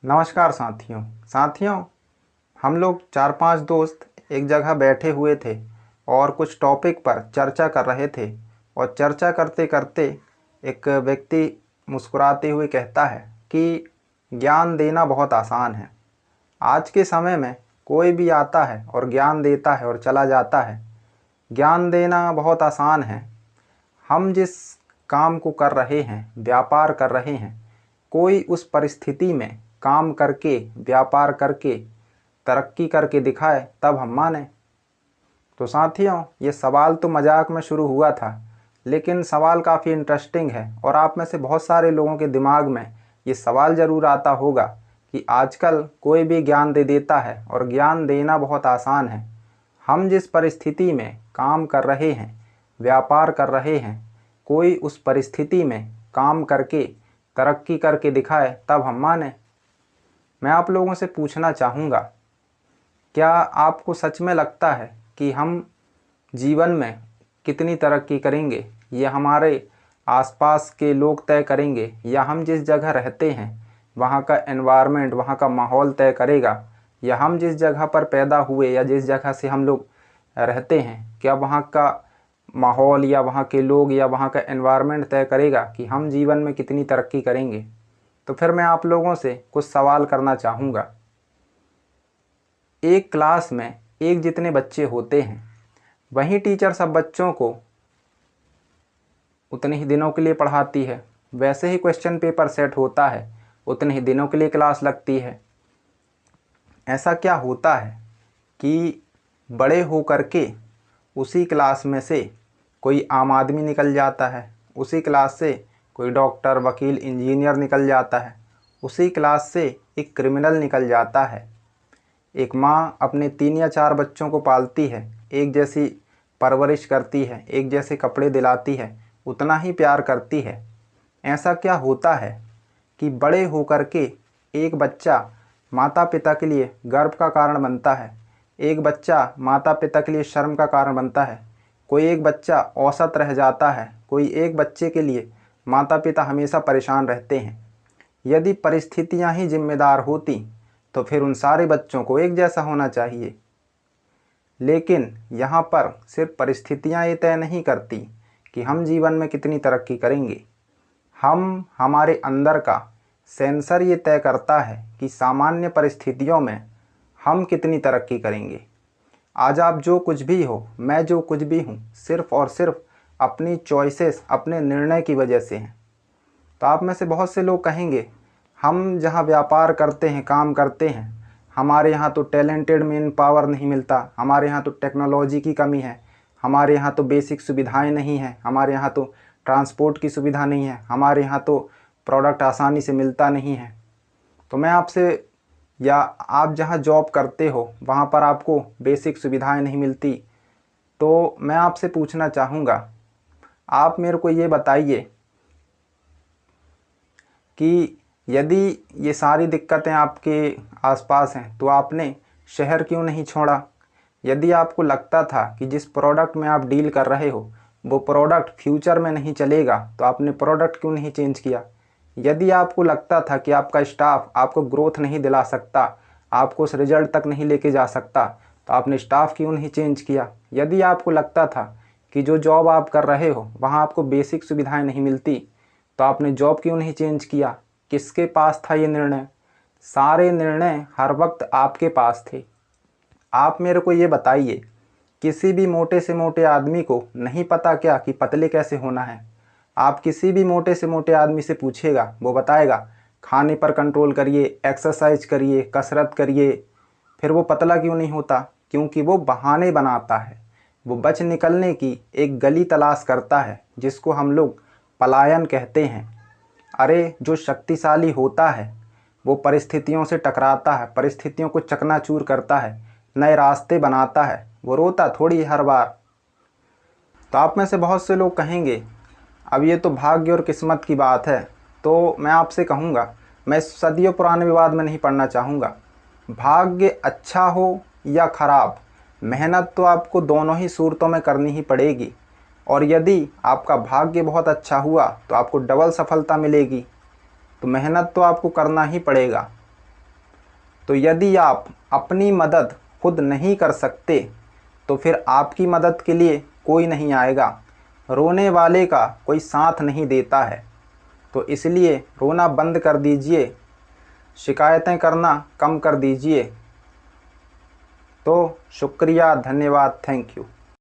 नमस्कार साथियों हम लोग 4-5 दोस्त एक जगह बैठे हुए थे और कुछ टॉपिक पर चर्चा कर रहे थे। और चर्चा करते करते एक व्यक्ति मुस्कुराते हुए कहता है कि ज्ञान देना बहुत आसान है। आज के समय में कोई भी आता है और ज्ञान देता है और चला जाता है। ज्ञान देना बहुत आसान है। हम जिस काम को कर रहे हैं, व्यापार कर रहे हैं, कोई उस परिस्थिति में काम करके, व्यापार करके, तरक्की करके दिखाए तब हम माने। तो साथियों, ये सवाल तो मजाक में शुरू हुआ था, लेकिन सवाल काफ़ी इंटरेस्टिंग है और आप में से बहुत सारे लोगों के दिमाग में ये सवाल ज़रूर आता होगा कि आजकल कोई भी ज्ञान दे देता है और ज्ञान देना बहुत आसान है। हम जिस परिस्थिति में काम कर रहे हैं, व्यापार कर रहे हैं, कोई उस परिस्थिति में काम करके, तरक्की करके दिखाए तब हम माने। मैं आप लोगों से पूछना चाहूँगा, क्या आपको सच में लगता है कि हम जीवन में कितनी तरक्की करेंगे ये हमारे आसपास के लोग तय करेंगे, या हम जिस जगह रहते हैं वहाँ का एनवायरनमेंट, वहाँ का माहौल तय करेगा, या हम जिस जगह पर पैदा हुए या जिस जगह से हम लोग रहते हैं, क्या वहाँ का माहौल या वहाँ के लोग या वहाँ का एनवायरनमेंट तय करेगा कि हम जीवन में कितनी तरक्की करेंगे? तो फिर मैं आप लोगों से कुछ सवाल करना चाहूँगा। एक क्लास में एक जितने बच्चे होते हैं, वहीं टीचर सब बच्चों को उतने ही दिनों के लिए पढ़ाती है। वैसे ही क्वेश्चन पेपर सेट होता है, उतने ही दिनों के लिए क्लास लगती है। ऐसा क्या होता है कि बड़े होकर के उसी क्लास में से कोई आम आदमी निकल जाता है, उसी क्लास से कोई डॉक्टर, वकील, इंजीनियर निकल जाता है, उसी क्लास से एक क्रिमिनल निकल जाता है। एक माँ अपने 3 या 4 बच्चों को पालती है, एक जैसी परवरिश करती है, एक जैसे कपड़े दिलाती है, उतना ही प्यार करती है। ऐसा क्या होता है कि बड़े होकर के एक बच्चा माता पिता के लिए गर्व का कारण बनता है, एक बच्चा माता पिता के लिए शर्म का कारण बनता है, कोई एक बच्चा औसत रह जाता है, कोई एक बच्चे के लिए माता पिता हमेशा परेशान रहते हैं। यदि परिस्थितियां ही जिम्मेदार होती तो फिर उन सारे बच्चों को एक जैसा होना चाहिए। लेकिन यहाँ पर सिर्फ परिस्थितियाँ ये तय नहीं करती कि हम जीवन में कितनी तरक्की करेंगे। हमारे अंदर का सेंसर ये तय करता है कि सामान्य परिस्थितियों में हम कितनी तरक्की करेंगे। आज आप जो कुछ भी हो, मैं जो कुछ भी हूँ, सिर्फ़ और सिर्फ अपनी चॉइसेस, अपने निर्णय की वजह से हैं। तो आप में से बहुत से लोग कहेंगे, हम जहाँ व्यापार करते हैं, काम करते हैं, हमारे यहाँ तो टैलेंटेड मैन पावर नहीं मिलता, हमारे यहाँ तो टेक्नोलॉजी की कमी है, हमारे यहाँ तो बेसिक सुविधाएं नहीं हैं, हमारे यहाँ तो ट्रांसपोर्ट की सुविधा नहीं है, हमारे यहाँ तो प्रोडक्ट आसानी से मिलता नहीं है। तो मैं आपसे, या आप जहाँ जॉब करते हो वहाँ पर आपको बेसिक सुविधाएं नहीं मिलती, तो मैं आपसे पूछना चाहूँगा, आप मेरे को ये बताइए कि यदि ये सारी दिक्कतें आपके आसपास हैं तो आपने शहर क्यों नहीं छोड़ा? यदि आपको लगता था कि जिस प्रोडक्ट में आप डील कर रहे हो वो प्रोडक्ट फ्यूचर में नहीं चलेगा तो आपने प्रोडक्ट क्यों नहीं चेंज किया? यदि आपको लगता था कि आपका स्टाफ आपको ग्रोथ नहीं दिला सकता, आपको उस रिजल्ट तक नहीं लेके जा सकता, तो आपने स्टाफ क्यों नहीं चेंज किया? यदि आपको लगता था कि जो जॉब आप कर रहे हो वहाँ आपको बेसिक सुविधाएं नहीं मिलती, तो आपने जॉब क्यों नहीं चेंज किया? किसके पास था ये निर्णय? सारे निर्णय हर वक्त आपके पास थे। आप मेरे को ये बताइए, किसी भी मोटे से मोटे आदमी को नहीं पता क्या कि पतले कैसे होना है? आप किसी भी मोटे से मोटे आदमी से पूछिएगा, वो बताएगा खाने पर कंट्रोल करिए, एक्सरसाइज करिए, कसरत करिए। फिर वो पतला क्यों नहीं होता? क्योंकि वो बहाने बनाता है, वो बच निकलने की एक गली तलाश करता है, जिसको हम लोग पलायन कहते हैं। अरे जो शक्तिशाली होता है वो परिस्थितियों से टकराता है, परिस्थितियों को चकनाचूर करता है, नए रास्ते बनाता है, वो रोता थोड़ी हर बार। तो आप में से बहुत से लोग कहेंगे, अब ये तो भाग्य और किस्मत की बात है। तो मैं आपसे कहूँगा, मैं सदियों पुराने विवाद में नहीं पड़ना चाहूँगा। भाग्य अच्छा हो या ख़राब, मेहनत तो आपको दोनों ही सूरतों में करनी ही पड़ेगी। और यदि आपका भाग्य बहुत अच्छा हुआ तो आपको डबल सफलता मिलेगी। तो मेहनत तो आपको करना ही पड़ेगा। तो यदि आप अपनी मदद खुद नहीं कर सकते तो फिर आपकी मदद के लिए कोई नहीं आएगा। रोने वाले का कोई साथ नहीं देता है। तो इसलिए रोना बंद कर दीजिए, शिकायतें करना कम कर दीजिए। तो शुक्रिया, धन्यवाद, थैंक यू।